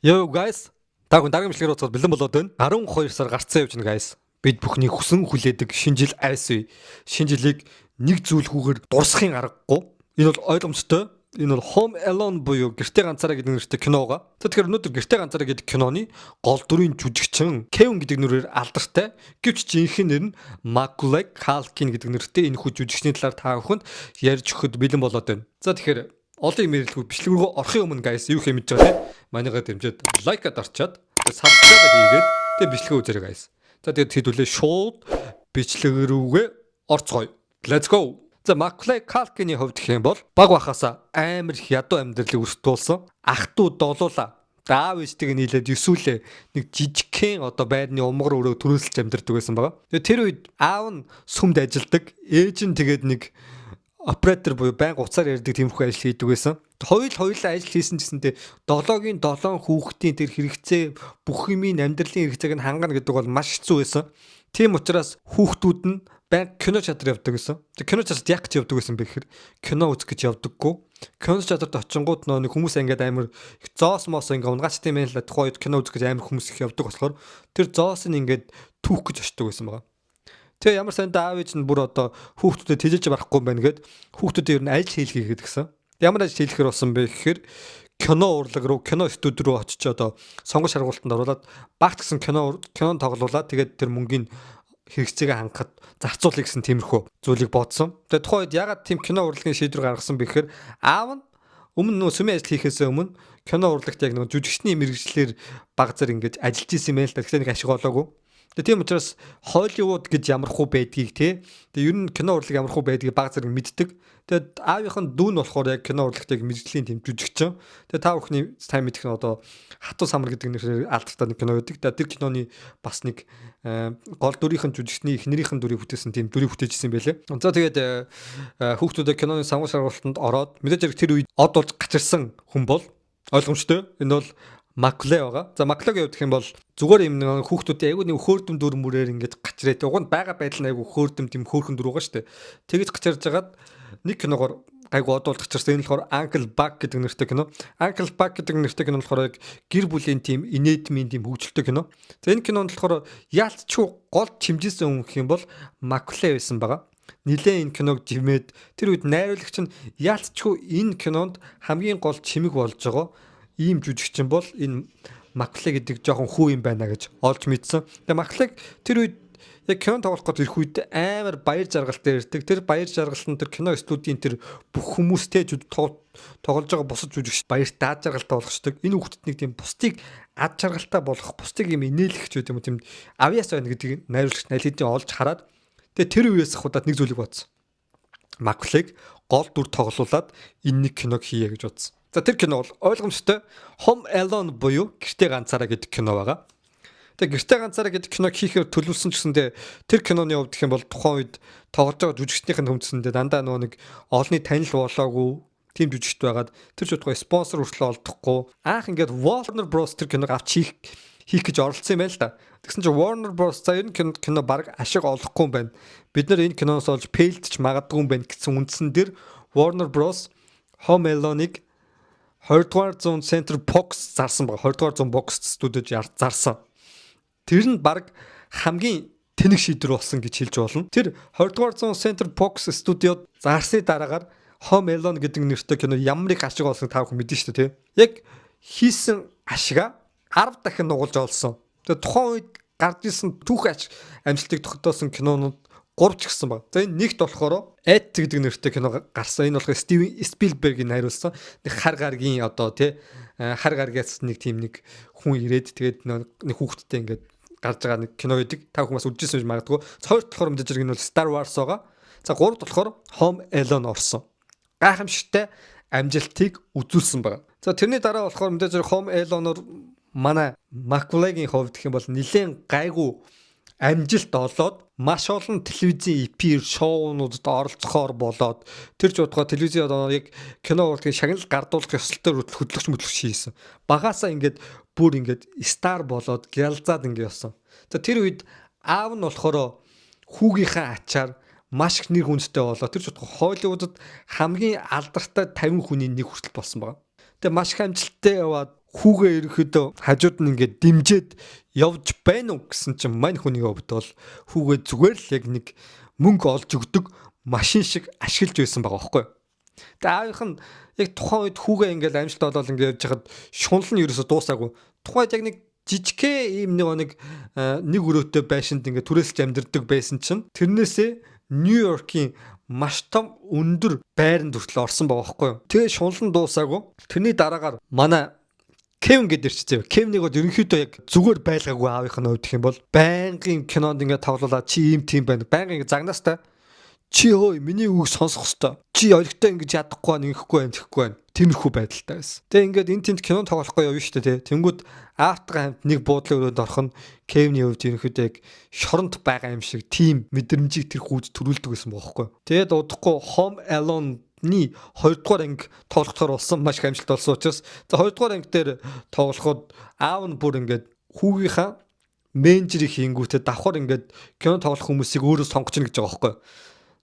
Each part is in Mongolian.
Yo guys, та хүн дараагийн бичлэгээр уцаад бэлэн болоод байна. 12 сар гарцсан явж байна guys. Бид бүхний хүсэн хүлээдэг шинэ жил айс үе. Шинэ жилийг нэг зүйлгүйгээр дурсахын аргагүй. Энэ бол ойлгомжтой. Энэ бол Home Alone буюу гэртээ ганцаараа гэдэг нэртэй кино байгаа. Тэгэхээр өнөөдөр гэртээ ганцаараа гэдэг киноны гол дүрийн жүжигчин Kevin гэдэг нэрээр алдартай. Гэвч жинхэнэ нэр нь Macaulay Culkin гэдэг нэртэй энэ хүү жүжигчний талаар та бүхэнд ярьж өгөхөд бэлэн болоод байна. За тэгэхээр олон юм ярилгүй бичлэг рүү орохын өмнө guys юу хэмэж байгаа те манайгаа дэмжиж лайкад орчоод subscribe хийгээд тэгээ бичлэгээ үзээрэй guys. За тэгээд хэдүүлээ шууд бичлэг рүүгээ орцгоё. Let's go. За Macaulay Culkin-ийн хувьд гэх юм бол баг бахасаа амар их ядуу амьдралыг өртүүлсэн. Ах トゥ долоола. Даав ээжтэйг нийлээд юсүүлээ нэг жижигхэн одоо байрны умгар өрөө төрөөсөлж амьдардаг байсан байгаа. Тэгээ тэр үед аав нь сүмд ажилладаг. Ээж нь тэгээд нэг оператор буюу байнга уцаар ярьдаг тиймэрхүү ажил хийдэг байсан. Хоёулаа ажил хийсэн гэсэндээ 7-гийн 7 хүүхдийн тэр хэрэгцээ бүх юмын амьдралын хэрэгцээг нь хангана гэдэг бол маш хэцүү байсан. Тийм учраас хүүхдүүд нь байнга кино театр явдаг гэсэн. Тэг кино театрт яг ч явдаг байсан бэ гэхээр кино үзэх гэж явдаггүй. Кино театрт очингууд нэг хүмүүс ингээд амар зоос моос ингээд унгаач тийм ээ л тухайд кино үзэх гэж амар хүмүүс их явдаг болохоор тэр зоос нь ингээд түүх гэж очдог байсан байгаа. Тэгээ ямар сайн аав ээж нь бүр одоо хүүхдүүдэд тэжээж барахгүй юм байна гэд хүүхдүүдэд ер нь ажил хийлгээгээд гисэн. Ямар ажил хийлгэхэр болсон бэ гэхээр кино урлаг руу, кино студи руу очиж одоо сонгон шаргуултанд оруулаад багт гисэн кинон тоглуулад тэгээд тэр мөнгөний хэрэгцээгээ хангахад зарцуулъя гэсэн тиймэрхүү зүйлийг бодсон. Тэгээд тухайн үед ягаад тийм кино урлагийн шийдвэр гаргасан бэ гэхээр аав нь өмнө нөө сүмийн ажил хийхээс өмнө кино урлагт яг нэг жүжигчний мэргэжлэр баг зэр ингэж ажиллаж исэн юм байл та. Тэгэхээр нэг ашиг олоогүй. Тэгээ тийм учраас Холливуд гэж ямархуу байдгийг те. Тэгээ ер нь кино урлаг ямархуу байдгийг баг зэрэг мэддэг. Тэгээд аавынх нь дүү нь болохоор яг кино урлагтыг мэрэгжлийн тэм жүжигчин. Тэгээ та бүхний сайн мэдэх нь одоо Хатуу самар гэдэг нэрээр алдартай нэг кино байдаг. Тэр киноны бас нэг гол дүрийнхэн жүжигчний эхнэрийнхэн дүрийг бүтээсэн тийм дүрийг бүтээжсэн байлээ. За тэгээд хүүхдүүдээ киноны сонгон шаргуултанд ороод мэдээж тэр үед од болж гачирсан хүн бол ойлгомжтой. Энэ бол Macaulay байгаа. За Macaulay гэх юм бол зүгээр юм нэг хүүхдүүдийн айгүй нэг хөөрдөм дүр мөрөөр ингэж гачрээд уг нь байгаа байдал нь айгүй хөөрдөм тийм хөөрхөн дүр байгаа шүү дээ. Тэгэж гачирж хагаад нэг киногоор айгүй одуул гачирсан. Энэ болохоор Uncle Buck гэдэг нэртэй кино. Uncle Buck гэдэг нэртэй кино болохоор яг гэр бүлийн тийм инээдмийн тийм хөгжилтэй кино. За энэ кинонд болохоор яалтчгүй гол чимжсэн хүн гэх юм бол Macaulay байсан байгаа. Нилээ энэ киног жимээд тэр үед найруулагч нь яалтчгүй энэ кинонд хамгийн гол чимэг болж байгаа ийм жүжигчин бол энэ Macaulay гэдэг жоохон хүү юм байна гэж олж мэдсэн. Тэгээ Macaulay тэр үед яг кино тоглох гэж ирэх үед амар баяр жаргалтай ирдэг. Тэр баяр жаргал нь тэр кино студийн тэр бүх хүмүүстэй тоглож байгаа бусад жүжигч баярт ад жаргалтай болгочдөг. Энэ хүүхдэд нэг тийм бусдыг ад жаргалтай болгох, бусдыг юм инээлгэх ч юм уу тийм авьяас байна гэдгийг найруулагч нэлээдийн олж хараад тэгээ тэр үеэс худаад нэг зүйлийг бодсон. Macaulay гол дүр тоглуулад энэ нэг киног хийе гэж бодсон. За тэр кино бол ойлгомжтой Home Alone буюу гэртээ ганцаараа гэдэг кино байгаа. Тэгээ гэртээ ганцаараа гэдэг киног хийхээр төлөвлөсөн ч гэсэндээ тэр киноны хувьд гэх юм бол тухайн үед тоглож байгаа жүжигчдийн хүндэсэндээ дандаа нөгөө нэг олонний танил болоогүй тийм жүжигчд байгаад тэр ч удахгүй спонсор хүртэл олдохгүй анх ингээд Warner Bros тэр киног авч хийх гэж оролцсон юм байл та. Тэгсэн чинь Warner Bros за энэ кино баг ашиг олохгүй юм байна. Бид нар энэ киноос олж фейлдэж магадгүй юм байна гэсэн үндсэн дээр Warner Bros Home Alone-ыг 20 дугаар зуун Center Box зарсан баг. 20 дугаар зуун Box студид зарсан. Тэр нь баг хамгийн тэнэг шийдвэр болсон гэж хэлж болно. Тэр 20 дугаар зуун Center Box студиод зарсны дараагаар Home Alone гэдэг нэртэй кино ямар их ашиг олсон та бүхэн мэднэ шүү дээ, тий. Яг хийсэн ашигаа 10 дахин нугалж олсон. Тэгээ тухайн үед гарч ирсэн түүх амжилтыг тогтоосон кинонууд 3 ч гэсэн баг. За энэ нэгт болохоор Эд гэдэг нэртэй кино гарсан. Энэ болохоор Стивен Спилбергийн найруулсан. Нэг хар гаргийн одоо тий хар гаргаас нэг тийм нэг хүн ирээд тэгээд нэг хүүхдтэй ингээд гарч байгаа нэг кино байдаг. Та хүмүүс үзчихсэн байж магадгүй. Цогт болохоор мэдээж энэ бол Star Wars байгаа. За гуравт болохоор Home Alone орсон. Гайхамшигтай амжилтыг үзүүлсэн байна. За тэрний дараа болохоор мэдээж Home Alone-оор манай Macaulay-гийн хувьд гэх юм бол нэлээд гайгүй амжилт олоод маш олон телевизийн эпир шоунуудад оролцохоор болоод тэр ч удаа телевизийн одоо яг кино урлагийн шагнал гардуулах ёслолтой хөтлөгч хийсэн. Багаасаа ингээд бүр ингээд стар болоод гялзаад ингээд явсан. За тэр үед аав нь болохоор хүүгийнхээ ачаар маш их нэр хүндтэй болоо. Тэр ч удаа Холливуудад хамгийн алдартай 50 хүний нэг хүртэл болсон байна. Тэгээ маш их амжилттай яваад хүүгээ ерөөхдөө хажууд нь ингээд дэмжиж явж байна уу гэсэн чинь мань хүний хувьд бол хүүгээ зүгээр л яг нэг мөнгө олж өгдөг машин шиг ашиглаж байсан байгаа байхгүй. Тэгээ аавынх нь яг тухайн үед хүүгээ ингээд амжилт олоод ингээд явж хахад шунал нь ерөөсө дуусаагүй. Тухайд яг нэг жижигхэн ийм нэг өрөөтэй байшинд ингээд түрээсэлж амьдэрдэг байсан чинь тэрнээсээ Нью-Йоркийн маш том өндөр байранд хүртэл орсон байгаа байхгүй юу. Тэгээ шунал нь дуусаагүй. Тэрний дараагаар манай Кевин гэдэг ирчихсэн. Кевинийг бол ерөнхийдөө яг зүгээр байлгаагүй аавынх нь хувьд гэх юм бол байнгын кинонд ингээд тоглуулаад чи ийм тийм байна. Байнгын ингээд загнаастай чи өө миний үгийг сонсох хэвээр. Чи ойлгохтой ингэж ядахгүй байна, ингэхгүй байна, тэгэхгүй байна. Тиймэрхүү байдалтай байсан. Тэгээ ингээд энэ тэнд кино тоглохгүй явна шүү дээ, тий. Тэнгүүд аавтайгаа хамт нэг буудлын өрөөнд орох нь Кевиний хувьд ерөнхийдөө яг шоронд байгаа юм шиг тийм мэдрэмжийг тэр хүүд төрүүлдэг байсан бохоггүй. Тэгээд удахгүй Home Alone-ны 2 дугаар анги тоглохоор болсон маш их амжилт олсон учраас 2 дугаар анги дээр тоглоход аав нь бүр ингээд хүүгийнхаа менежерийг хийнгүүтээ давхар ингээд кино тоглох хүмүүсийг өөрөө сонгож ийн гэж байгаа байхгүй.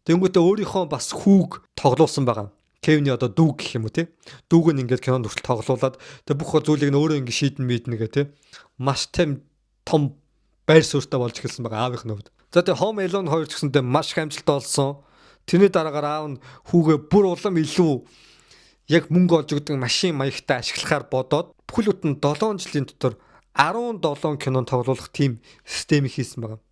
Тэнгүүтээ өөрийнхөө бас хүүг тоглуулсан байгаа. Кевиний одоо дүүг гэх юм уу те. Дүүг нь ингээд кинонд хүртэл тоглуулад тэг бүх зүйлийг нь өөрөө ингээд шийдэн мэднэ гэх те. Маш том байр суурьтай болж эхэлсэн байгаа аавынх нь хувьд. За тэг Home Alone 2 ч гэсэндээ маш их амжилт олсон. Тэрний дараагаар аав нь хүүгээ бүр улам илүү яг мөнгө олж өгдөг машин маягтай ашиглахаар бодоод бүхэл бүтэн 7 жилийн дотор 17 кинонд тоглуулах тийм системийг хийсэн байгаа.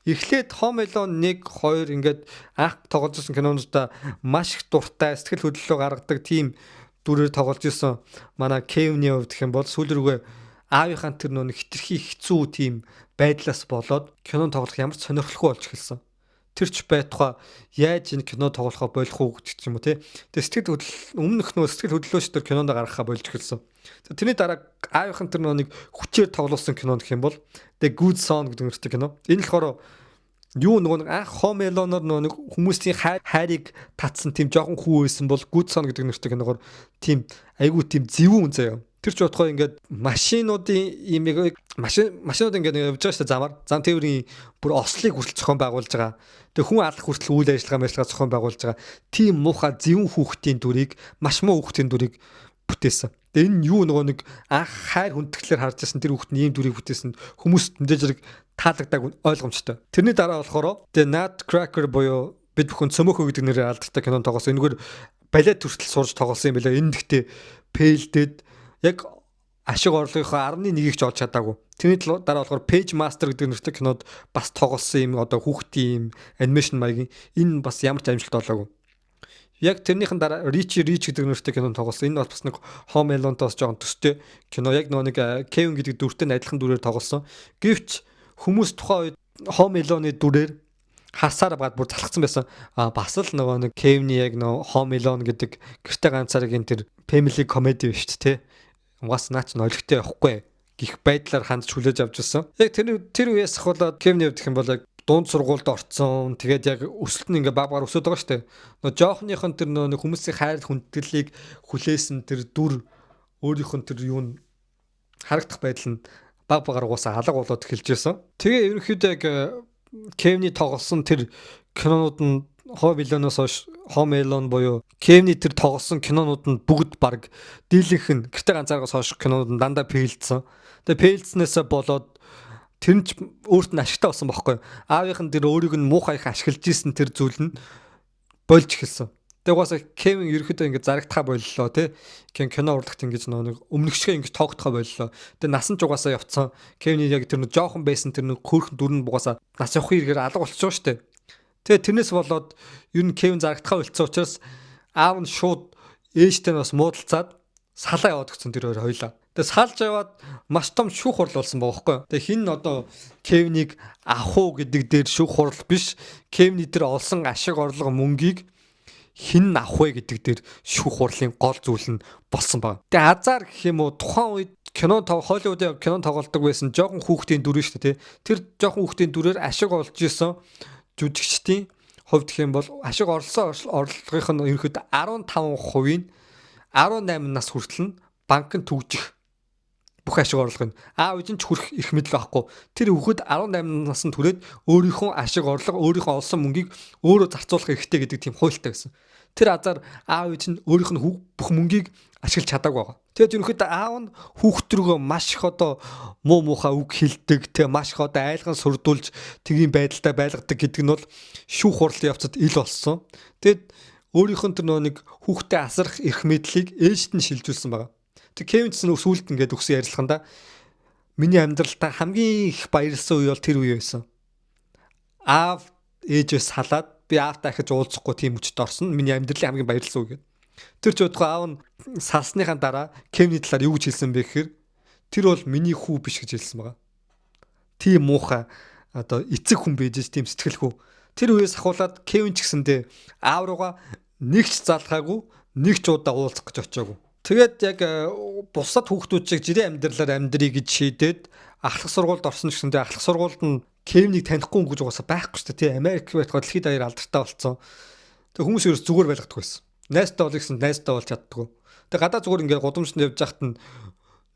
Эхлээд Home Alone 1 2 ингээд анх тоглож ирсэн кинонуудаа маш их дуртай сэтгэл хөдлөлөө гаргадаг тийм дүрээр тоглож ирсэн манай Kevin-ийн хувьд гэх юм бол сүүл рүүгээ аавынхаа тэр нөө хитрхи хэцүү тийм байдлаас болоод кинон тоглох ямар ч сонирхолгүй болж эхэлсэн. Тэр ч байтугай яаж энэ кино тоглохоо болох уу гэх юм уу те. Тэгээ сэтгэл хөдлөл өмнөх нөө сэтгэл хөдлөлөөч тэр кинонд гаргахаа болж эхэлсэн. Тэрний дараа аавынхаа тэр нөө нэг хүчээр тоглуулсан кино гэх юм бол The Good Son гэдэг нэртэй кино. Энэ болохоор юу нөгөө анх Home Alone-оор нөгөө хүмүүсийн хайрыг татсан тийм жоохон хүү байсан бол Good Son гэдэг нэртэй киногоор тийм айгүй тийм зөвүүн заяа. Тэр ч бодохоо ингээд машинуудын машинууд ингээд явж байгаа шүү дээ замаар. Зам тээврийн бүр ослыг хүртэл зохион байгуулж байгаа. Тэгээ хүн алах хүртэл үйл ажиллагаа зохион байгуулж байгаа. Тийм муухай зөвүүн хүүхдийн дүрийг маш муу хүүхдийн дүрийг бүтээсэн. Тэгээ энэ юу нөгөө нэг анх хайр хүндэтгэлээр харж байсан тэр хүүхд нь ийм дүрийг бүтээсэн хүмүүст мэдээж зэрэг таалагдаагүй ойлгомжтой. Тэрний дараа болохоор The Nutcracker буюу бид бүхэн цөмөхөө гэдэг нэрээр алдартай кинонд тоглосон. Энэгээр балет хүртэл сурж тоглосон юм байлаа. Энэ гэхдээ фейлдэд яг ашиг орлогынхоо 11-ийг ч олж чадаагүй. Тэрний дараа болохоор Page Master гэдэг нэртэй кинод бас тоглосон юм одоо хүүхдийн юм анимашн маягийн энэ бас ямар ч амжилт олоогүй. Яг тэрнийхэн дараа Rich гэдэг нэртэй кинонд тоглосон. Энэ бол бас нэг Home Alone-тоос жоохон төстэй кино. Яг нэг Kevin гэдэг дүртэй адилхан дүрээр тоглосон. Гэвч хүмүүс тухайн үед Home Alone-ы дүрээр хасаар баад бүр залхацсан байсан. Бас л нэг Kevin-ийн яг Home Alone гэдэг гэрте ганцааргийн тэр family comedy биш үү те. Угаас наач nologтой явахгүй гих байдлаар хандж хүлээж авч ирсэн. Яг тэр үеэс хавуулаад Kevin-ийн хувьд гэх юм бол яг дунд сургуульд орцсон. Тэгээд яг өсөлт нь ингээ баг өсөд байгаа шүү дээ. Жоохныхон тэр нэг хүмүүсийн хайр хүндэтгэлийг хүлээсэн тэр дүр өөрийнх нь тэр юу н харагдах байдал нь багаар угаасаа алга болоод эхэлж байсан. Тэгээ ерөнхийдөө яг Kevin-ий тоглосон тэр кинонууд нь Home Alone-оос хойш Home Alone буюу Kevin-ий тэр тоглосон кинонууд нь бүгд баг дийлэнх нь гэрте ганцааргаас хойш кинонууд нь дандаа фейлдсэн. Тэгээ фейлдснээсээ болоод тэр нь өөрт нь ашигтай болсон байхгүй. Аавынх нь тэр өөрийг нь муухай их ашиглаж исэн тэр зүйл нь болж эхэлсэн. Тэгээ угаасаа Kevin ерөөхдөө ингэ зарагдхаа боллоо тий. Кино урлагт ингэж нэг өмнөгшгөө ингэж тоогдохоо боллоо. Тэгээ насан ч угаасаа явцсан. Kevin яг тэр нэг жоохон байсан тэр нэг хөөрхөн дүр нь угаасаа нас явахын хэрэгээр алга болчихсон шүү дээ. Тэгээ тэрнээс болоод ер нь Kevin зарагдхаа болцсон учраас аав нь шууд ээжтэй нь бас муудалцаад салаа яваад өгсөн тэр хоёр хоёлаа. Тэгээ салж яваад маш том шүүх хурал болсон байгаа байхгүй. Тэгээ хин одоо Kevin-ийг авах уу гэдэг дээр шүүх хурал биш. Kevin-ий тэр олсон ашиг орлого мөнгийг хин авах вэ гэдэг дээр шүүх хурлын гол зүйл нь болсон байна. Тэгээ азар гэх юм уу тухайн үед Холливуудын кино тоглолдог байсан жоохон хүүхдийн дүр шүү дээ. Тэр жоохон хүүхдийн дүрээр ашиг олж исэн жүжигчдийн хувьд гэх юм бол ашиг орлсон орлогынх нь ерөнхийдөө 15%-ийн 18 нас хүртэл нь банкнд түгжих бүх ашиг орлого нь аав ээж нь ч хүрэх их мэдл байхгүй. Тэр хүүхэд 18 наснд хүрээд өөрийнхөө ашиг орлого, өөрийнхөө олсон мөнгийг өөрөө зарцуулах хэрэгтэй гэдэг тийм хуультай байсан. Тэр азар аав ээж нь өөрийнх нь бүх мөнгийг ашиглаж чадаагүй байгаа. Тэгээд ерөнхийдөө аав нь хүүхд рүүгээ маш их одоо муу муухай үг хэлдэг, тэгээ маш их одоо айлган сурдуулж тийм байдалтай байлгадаг гэдэг нь бол шүүх хурлын явцад ил болсон. Тэгэд өөрийнх нь тэр нэг хүүхдэд асрах эрх мэдлийг ээжд нь шилжүүлсэн байгаа. Тэг Кевин ч сүүлд ингээд өгсөн ярилцлаганда миний амьдралдаа хамгийн их баярлсан үе бол тэр үе байсан. Аав ээжээс салаад би аавтай ахиж уулзахгүй тийм үчид орсон. Миний амьдралын хамгийн баярлсан үе гэдэг. Тэр ч бодгоо аав нь салсныхаа дараа Кевиний талаар юу гэж хэлсэн бэ гэхээр тэр бол миний хүү биш гэж хэлсэн байгаа. Тийм муухай одоо эцэг хүн байж тийм сэтгэлхүү. Тэр үеэс ахуулаад Кевин ч гэсэндээ аав руугаа нэг ч залгаагүй, нэг ч удаа уулзах гэж очиагүй. Тэгээд яг бусад хүүхдүүд шиг жирийн амьдралаар амьдрий гэж шийдээд ахлах сургуульд орсон ч гэсэндээ ахлах сургуульд нь Кевинийг танихгүй өнгөж угаасаа байхгүй шүү дээ. Тий Америк байтугай дэлхийд даяар алдартай болсон. Тэг хүмүүс ерөөс зүгээр байлгадаг байсан. Найстай бол гэсэн найстай болж чаддгүй. Тэг гадаа зүгээр ингээд гудамжинд явж байхад нь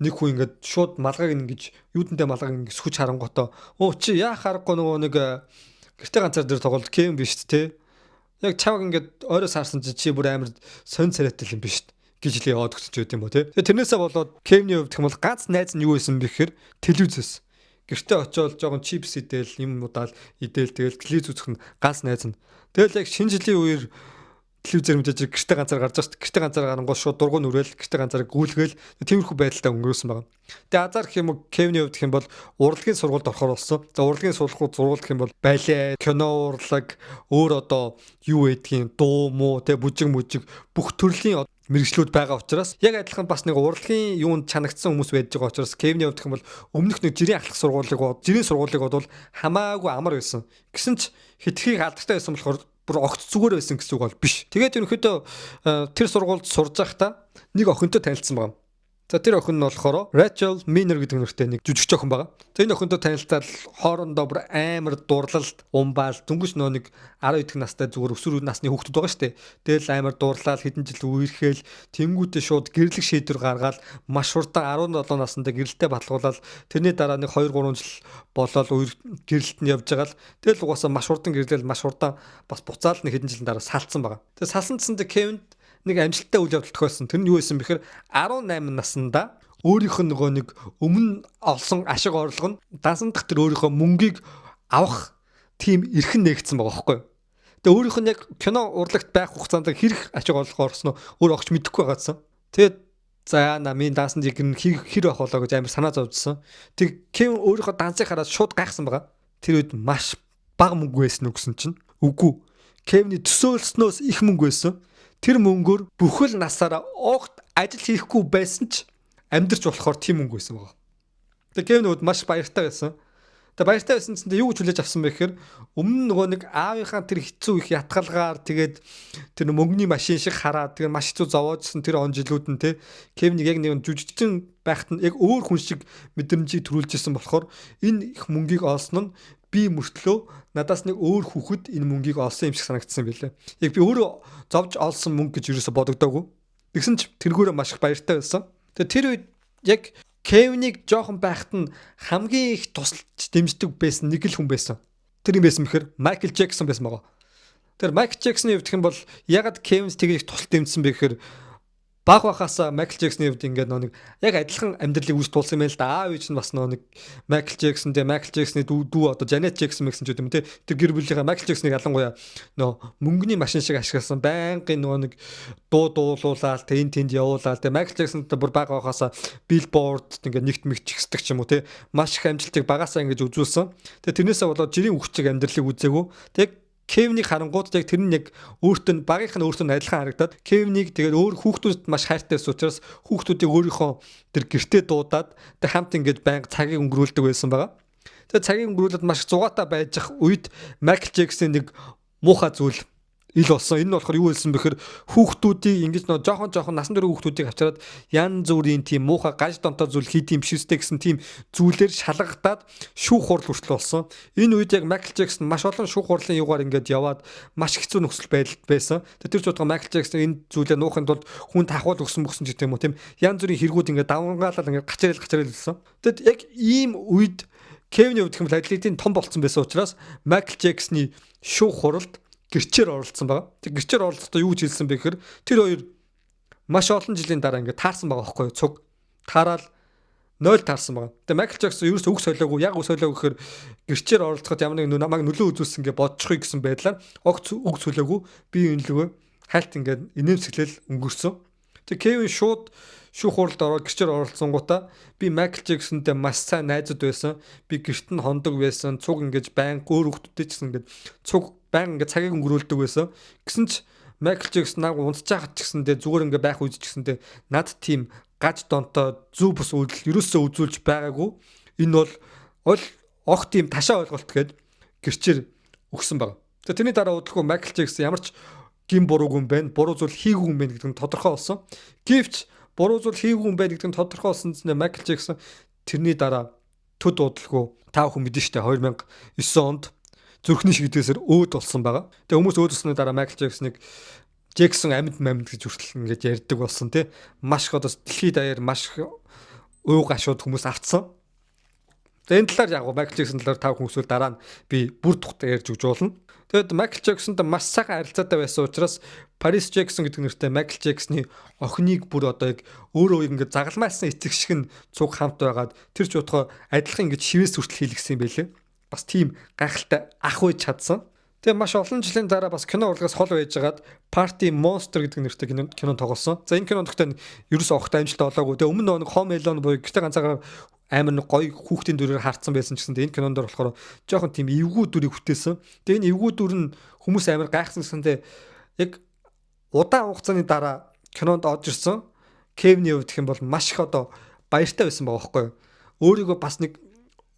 нэг хүн ингээд шууд малгайг ингэж юудантай малгайг ингэ сүхэж харангуутаа өө чи яах аргагүй нөгөө нэг гэртээ ганцаар дээр тоглолт Кевин биш тий. Яг чавг ингээд ойроос харсан чи бүр амар сонь царайтай юм биш гэж л яваад өгч байт юм уу тий. Тэгээ тэрнээсээ болоод Кевиний хувьд гэх юм бол ганц найз нь юу байсан бэ гэхээр телевизээс гэртээ очиод жоохон чипс идэл юм удаал идэл тэгэл телевиз үзэх нь ганц найз нь. Тэгэл яг шинэ жилийн үеэр телевизээр мэдээж гэртээ ганцаар гарч байгаа. Гэртээ ганцаар гарангуул шууд дургуун нүрэл гэртээ ганцаар гүйлгээл тиймэрхүү байдалтай өнгөрөөсөн байгаа. Тэгээ азар гэх юм уу Кевиний хувьд гэх юм бол урлагийн сургуульд орохоор болсон. За урлагийн сургууль гэх юм бол балет, кино урлаг, өөр одоо юу гэдгийг дуу муу тэ бүжиг бүх төрлийн мэргэжлүүд байгаа учраас яг адилхан бас нэг урлагийн юунд чанагдсан хүмүүс байж байгаа учраас Кевиний хувьд гэх юм бол өмнөх нэг жирийн ахлах сургуулийг бодвол хамаагүй амар байсан. Гэсэн ч хитрхийг алдартай байсан болохоор бүр огт зүгээр байсан гэсэн үг бол биш. Тэгээд ерөнхийдөө тэр сургуульд сурж байхдаа нэг охинтой танилцсан байна. За тэр охин нь болохоор Rachel Miner гэдэг нэртэй нэг жүжигч охин байгаа. За энэ охинтой танилцаад хоорондоо бүр амар дурлалт, умбаал, дөнгөж нөө нэг 12 дэх настай зүгээр өсвөр насны хүүхдүүд байгаа шүү дээ. Тэгэл амар дурлал хэдэн жил үерхээл тэнгүүтээ шууд гэрлэх шийдвэр гаргаад маш хурдан 17 наснда гэрэлтэй баталгуулаад тэрний дараа нэг 2 3 жил болоод гэрэлт нь явж байгаа л тэгэл угаасаа маш хурдан гэрлэл маш хурдан бас буцаал нэг хэдэн жилийн дараа салцсан байгаа. Тэгээ салсан гэсэндээ Kevin нэг амжилттай үйл явдал тохиолсон. Тэр нь юу байсан бэхээр 18 наснда өөрийнх нь нөгөө нэг өмнө олсон ашиг орлого нь дансан дах тэр өөрийнхөө мөнгийг авах тийм эрхэн нээгдсэн байгаа байхгүй юу. Тэгээ өөрийнх нь яг кино урлагт байх хугацаанд хэрэг ашиг орлого орсон нь өөр огч мэдэхгүй байгаадсан. Тэгээд за намын дансан жиг нь хэр ах болоо гэж амар санаа зовжсэн. Тэг Кевин өөрийнхөө дансыг хараад шууд гайхсан байгаа. Тэр үед маш бага мөнгө байсан уу гэсэн чинь үгүй. Кевиний төсөөлснөөс их мөнгө байсан. Тэр мөнгөөр бүхэл насаараа огт ажил хийхгүй байсан ч амьдрч болохоор тийм мөнгө байсан байгаа. Тэгээ Кевин үүд маш баяртай байсан. Тэгээ баяртай байсан чинь юу гэж хүлээж авсан бэ гэхээр өмнө нөгөө нэг аавынхаа тэр хэцүү их ятгалгаар тэгээд тэр мөнгөний машин шиг хараад тэгээ маш хэцүү зовоожсэн тэр он жилүүд нь те Кевинийг яг нэг жүжигчин байхад нь яг өөр хүн шиг мэдрэмжийг төрүүлж ирсэн болохоор энэ их мөнгийг олсон нь би мөртлөө надаас нэг өөр хүүхэд энэ мөнгийг олсон юм шиг санагдсан байлээ. Яг би өөрөө зовж олсон мөнгө гэж юусоо бодогдоогүй. Тэгсэн ч тэргүүрээ маш их баяртай байсан. Тэгээ тэр үед яг Кевинийг жоохон байхад нь хамгийн их тусалж дэмждэг байсан нэг л хүн байсан. Тэр юм байсан бэхээр Майкл Джексон байсан байгаа. Тэр Майкл Джексоны хувьд гэх юм бол ягаад Кевинс тэгээ их тусал дэмжсэн бэ гэхээр баг бахасаа Майкл Джексоны хувьд ингээд нэг яг адилхан амьдралыг үүс тулсан юм байна л да. Аав ээж нь бас нэг Майкл Джексон тэ Майкл Джексоны дүү одоо Жанет Джексон гэсэн ч юм те. Тэр гэр бүлийнхаа Майкл Джексоныг ялангуяа мөнгөний машин шиг ашигласан байнгын нэг дуу дуулуулаад тэ энэ тэнд явуулаад тэ Майкл Джексонтай бүр баг бахасаа Billboard ингээд нэгт мэгчсдэг ч юм уу те. Маш их амжилтыг багасаа ингэж үзүүлсэн. Тэгээ тэрнээсээ болоод жирийн үхчиг амьдралыг үзээгүй. Тэгээ Кевинийг харангууд яг тэр нь яг өөртөө багийнх нь өөртөө адилхан харагдаад Кевинийг тэгээд өөр хүүхдүүдэд маш хайртай байсан учраас хүүхдүүдийг өөрийнхөө тэр гэртээ дуудаад тэг хамт ингэж байнга цагийг өнгөрүүлдэг байсан байгаа. Тэгээд цагийг өнгөрүүлээд маш зугаатай байж үед Майкл Джексон нэг муухай зүйл ил болсон. Энэ нь болохоор юу хэлсэн бэхээр хүүхдүүдийг ингэж жоохон насан турш хүүхдүүдийг авчираад янз бүрийн тийм муухай гаж донтой зүйл хийдэм биш үстэй гэсэн тийм зүйлээр шалгагдаад шүүх хурал хүртэл болсон. Энэ үед яг Майкл Джексон маш олон шүүх хурлын югаар ингэж яваад маш хэцүү нөхцөл байдалд байсан. Тэр ч удаа Майкл Джексон энэ зүйлээ нуухын тулд хүн тахвал өгсөн мөксөн ч гэдэм үү тийм янз бүрийн хэрэгүүд ингэж давангаалал ингэж гачрал хэлсэн. Тэгэд яг ийм үед Кевиний хувьд хэм атлетийн том болцсон байсан учраас Майкл Джексоны шүүх хуралд гэрчээр оролцсон байгаа. Тэг гэрчээр оролцохдоо юу гэж хэлсэн бэ гэхээр тэр хоёр маш олон жилийн дараа ингээд таарсан байгаа байхгүй юу? Цуг таараад 0 таарсан байгаа. Тэгээ Майкл Жаксон ерөөс үг солиогүй. Яг үг солиогүй гэхээр гэрчээр оролцоход ямар нэг намайг нөлөө үзүүлсэн гэж бодчихгүй гэсэн байдлаар үг солиогүй. Би өнлөгөө хальт ингээд инээмсэглэл өнгөрсөн. Тэгээ Кевин шууд шүүх хуралд ороод гэрчээр оролцсонгуудаа би Майкл Жаксонтэй маш сайн найзууд байсан. Би гэрт нь хондог байсан. Цуг ингээд байн өөр хүмүүстэй ч гэсэн ингээд цуг байн ингээд цагийг өнгөрүүлдэг байсан. Гэсэн ч Майкл Жаксон яг унтчихад ч гэсэндээ зүгээр ингээд байх үед ч гэсэндээ над тийм гаж донтой зүв бус үйлдэл ерөөсөө үзүүлж байгаагүй. Энэ бол огт тийм ташаа ойлголт гээд гэрчээр өгсөн баг. Тэгээ тэрний дараа удалгүй Майкл Жаксон ямар ч гин буруугүй юм байна. Буруу зүйл хийгүй юм байна гэдэг нь тодорхой болсон. Гэвч буруу зүйл хийгүй юм байна гэдэг нь тодорхой болсон чинь Майкл Жаксон тэрний дараа төд удалгүй та бүхэн мэдэн штэ 2009 онд зүрхний шигдээсээр өөд болсон байгаа. Тэгээ хүмүүс өөд болсны дараа Майкл Жаксоныг Жаксон амьд гэж хүртэл ингэж ярьдаг болсон тий. Маш их одоо дэлхийд даяар маш уу гашууд хүмүүс авцсан. Тэгээ энэ талаар яг Майкл Жаксон талаар тав хүмүүсэл дараа нь би бүр тухтай ярьж өгч болно. Тэгэд Майкл Жаксонтой маш сайхан харилцаатай байсан учраас Paris Jackson гэдэг нэртэй Майкл Жаксны охиныг бүр одоо яг өөрөө ингэ загалмайлсан эцэг шиг нь цуг хамт байгаад тэр ч утгаа адилхан ингэ шивээс хүртэл хийлгсэн юм байлээ. Бас тийм гайхалтай ах үйж чадсан. Тэгээ маш олон жилийн дараа бас кино урлагаас хол байжгаад Party Monster гэдэг нэртэй кино тоглосон. За энэ кинонд гэхдээ ерөөсөө огт амжилт олоогүй. Тэгээ өмнө нэг Home Alone буюу гэртээ ганцаараа амар нэг гоё хүүхдийн дүрээр харцсан байсан ч гэсэн энэ кинонд болохоор жоохон тийм эвгүй дүрийг бүтээсэн. Тэгээ энэ эвгүй дүр нь хүмүүс амар гайхсан гэсэндээ яг удаан хугацааны дараа кинонд орж ирсэн Кевний хувьд гэх юм бол маш их одоо баяртай байсан байгаа байхгүй юу. Өөрийгөө бас нэг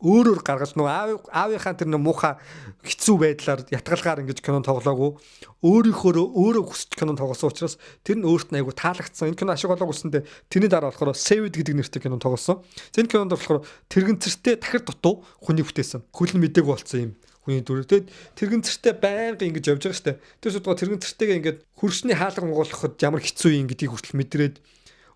өөрөөр гаргаж нөгөө аавынхаа тэр нэг муухай хэцүү байдлаар ятгалгаар ингэж кино тоглоогүй өөрөө хүсч кино тоглосон учраас тэр нь өөрт нь айгу таалагдсан. Энэ кино ашиг олоогүй гэсэндээ тэрний дараа болохоор Saved гэдэг нэртэй кино тоглосон. Энэ кинонд болохоор тэрэгэнцэртэй тахир дутуу хүний бүтээсэн. Хүлэн мдэггүй болсон юм хүний дүр. Тэгэд тэрэгэнцэртэй байнга ингэж явж байгаа штэ. Тэр судгаа тэрэгэнцэртэйгээ ингэж хөршний хаалга муулахад ямар хэцүү юм гэдгийг хүртэл мэдрээд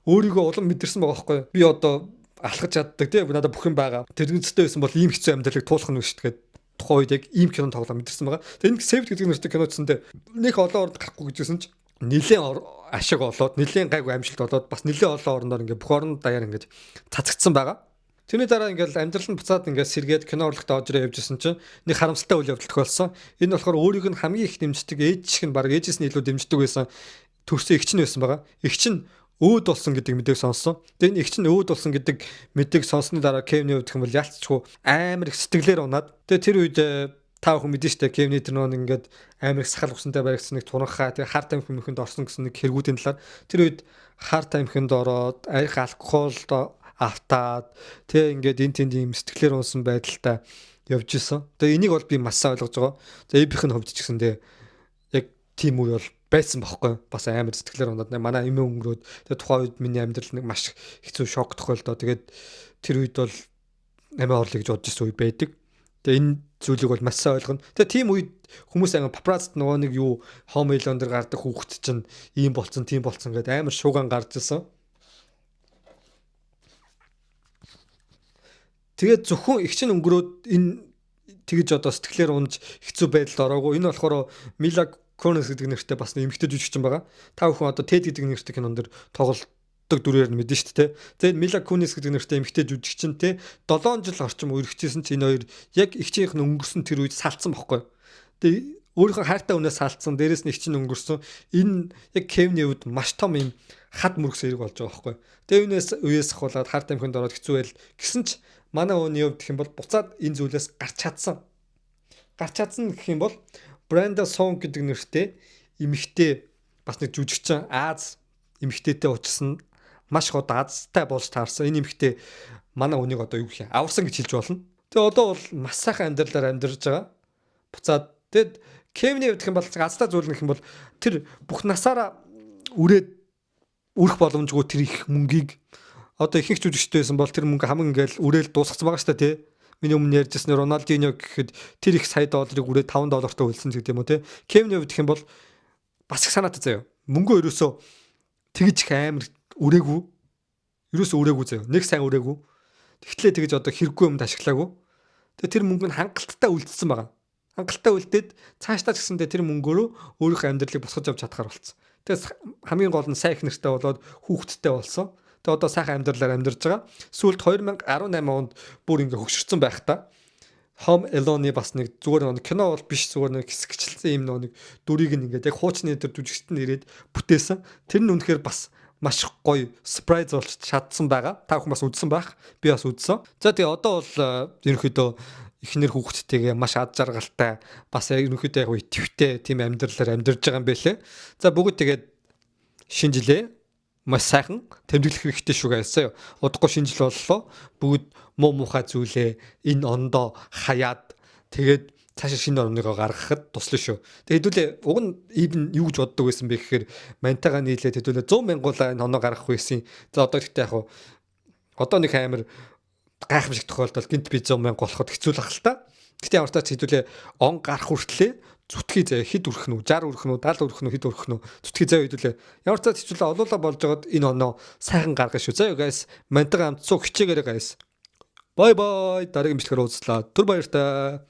өөрийгөө улам мэдэрсэн байгаа байхгүй. Би одоо алхаж чаддаг тийм надад бүх юм байгаа. Тэрэгцтэй байсан бол ийм хэцүү амьдралыг туулах нь шүү дээ. Тухайн үед яг ийм кино тоглоо мэдэрсэн байгаа. Тэгээ энэ Saved гэдэг нэртэй киноцсондээ нэг олон орнд гарахгүй гэжсэн ч нэлээд ашиг олоод, нэлээд гайгүй амжилт олоод бас нэлээд олон орноор ингээ бүх орнд даяар ингээ цацагдсан байгаа. Тэрний дараа ингээл амьдрал нь буцаад ингээ сэргээд кино урлагт орж ирээ явжсэн чинь нэг харамсалтай үйл явдал тохиолсон. Энэ болохоор өөрийг нь хамгийн их дэмждэг ээж шиг нь баг ээжээс нь илүү дэмждэг байсан төрсөн эгч нь байсан байгаа. Эгч нь өөд болсон гэдэг мэдээг сонссон. Тэгээ энэ эгч нь өөд болсон гэдэг мэдээг сонссны дараа Кевний хувьд гэмэл ялцчихгүй амар их сэтгэлээр унаад. Тэгээ тэр үед та бүхэн мэдэн штэ Кевний тэр нэг ингээд амар их сахал усантай баригдсан нэг туранхаа тэгээ хар тамхинд орсон гэсэн нэг хэрэгүүдийн талаар тэр үед хар тамхинд ороод арих алкоголд автаад тэгээ ингээд энэ тэнд юм сэтгэлээр унсан байдалтай явж исэн. Тэгээ энийг бол би маш сайн ойлгож байгаа. За эбийнх нь хувьд ч гэсэндээ яг тийм үе бол байсан бохоггүй бас амар сэтгэлээр унаад манай эмээ өнгөрөөд тэгээ тухайн үед миний амьдрал нэг маш хэцүү шок тохиолдоо тэгээд тэр үед бол амиа орлоо гэж бодож ирсэн үе байдаг. Тэгээ энэ зүйлийг бол маш сайн ойлгоно. Тэгээ тийм үед хүмүүс англи папарацд нөгөө нэг юу Home Alone дээр гардаг хүүхэд чинь ийм болцсон тийм болцсон гэдэг амар шууган гарч ирсэн. Тэгээд зөвхөн их чинь өнгөрөөд энэ тэгж одоо сэтгэлээр унж хэцүү байдалд ороогүй. Энэ болохоор Mila Kunis гэдэг нэртэй бас эмэгтэй жүжигчин байгаа. Та бүхэн одоо Ted гэдэг нэртэй кинон дэр тоглолтдог дүрээр нь мэдэн шүү дээ. Тэгээд Mila Kunis гэдэг нэртэй эмэгтэй жүжигчин те 7 жил орчим үргэлжлэжсэн чинь энэ хоёр яг их чинх нь өнгөрсөн тэр үед салцсан бохгүй. Тэгээд өөрийнхөө хайртай хүнээс салцсан, дээрэс нь их чин өнгөрсөн. Энэ яг Kevin-ийн үед маш том юм хад мөрөс зэрэг болж байгаа бохгүй. Тэгээд үеэс ахуулаад хар тамхинд ороод хэцүү байл гэсэн ч манай өөний хувьд гэх юм бол буцаад энэ зүйлээс гарч чадсан. Гарч чадсан гэх юм бол Brenda Song гэдэг нэртэй эмэгтэй бас нэг жүжигчин Аз эмэгтэйтэй уулзсан маш их одоо Азтай болж таарсан. Энэ эмэгтэй манай хүнийг одоо юу гэх юм аварсан гэж хэлж болно. Тэгээ одоо бол маш сайхан амьдралаар амьдарч байгаа. Буцаад тэгэд Кевний хувьд гэх юм бол Азтай зүйл гэх юм бол тэр бүх насаараа үрээд үрэх боломжгүй тэр их мөнгийг одоо их жүжигчтэй байсан бол тэр мөнгө хамаг ингээл үрээл дуусгацсан байгаа шүү дээ тий. Миний өмнө ярьжсэн Роналдиньо гэхэд тэр их сая долларыг үрээд $5 үлдсэн гэдэг юм уу те. Кевний хувьд гэх юм бол бас их санаатай заяа. Мөнгөө ерөөсөө тэгж их амар үрээгүй. Ерөөсөө үрээгүй заяа. Нэг сайн үрээгүй. Тэгтлээ тэгж одоо хэрэггүй юмд ашиглаагүй. Тэгээ тэр мөнгө нь хангалттай үлдсэн байгаа. Хангалттай үлдээд цаашдаа ч гэсэндээ тэр мөнгөөрөө өөрийнхөө амьдралыг босгож авч чадхаар болсон. Тэгээс хамгийн гол нь сайн их нэртэй болоод хүүхэдтэй болсон. Тэгээ одоо сайхан амьдралаар амьдарч байгаа. Сүүлд 2018 онд бүр ингээ хөгшөрсөн байх та. Home Alone-ы бас нэг зүгээр нэг кино бол биш, зүгээр нэг хэсэгчлсэн юм нэг дүрийг ингээд яг хуучны дээр жүжигчтэнд ирээд бүтээсэн. Тэр нь үнэхээр бас маш гоё surprise болж чадсан байгаа. Та бүхэн бас үзсэн байх. Би бас үзсэн. За тэгээ одоо бол ерөнхийдөө эхнэр хүүхэдтэйгээ маш ад жаргалтай бас ерөнхийдөө яг идэвхтэй тийм амьдралаар амьдарж байгаа юм байлээ. За бүгд тэгээд шинэ жилээ маш сайхан тэмдэглэх хэрэгтэй шүү гэсэн. Удахгүй шинэ жил боллоо. Бүгд муу мухай зүйлээ энэ ондоо хаяад тэгээд цаашаа шинэ орныгоо гаргахад туслана шүү. Тэгээд хэдүүлээ уг нь even юу гэж боддог байсан бэ гэхээр мантайгаа нийлээд хэдүүлээ 100 мянгуулаа энэ оноо гаргах байсан. За одоо ихтэй яг одоо нэг амар гайхамшиг тохиолдол гинт би 100 мянга болоход хэцүү л ах л та. Гэтэ ямар ч тач хэдүүлээ он гарах хүртлээ зүтгэе заяа хэд өрөх нь 60 өрөх нь 70 өрөх нь хэд өрөх нь зүтгэе заяа хэдүүлээ. Ямар ч тач хэдүүлээ олуулаа болж байгаад энэ оноо сайхан гаргах шүү. Заяа guys мантайгаа хамт цуг хичээгээрэй guys. Bye bye. Дараагийн бичлэгээр уулзлаа. Түр баяртай.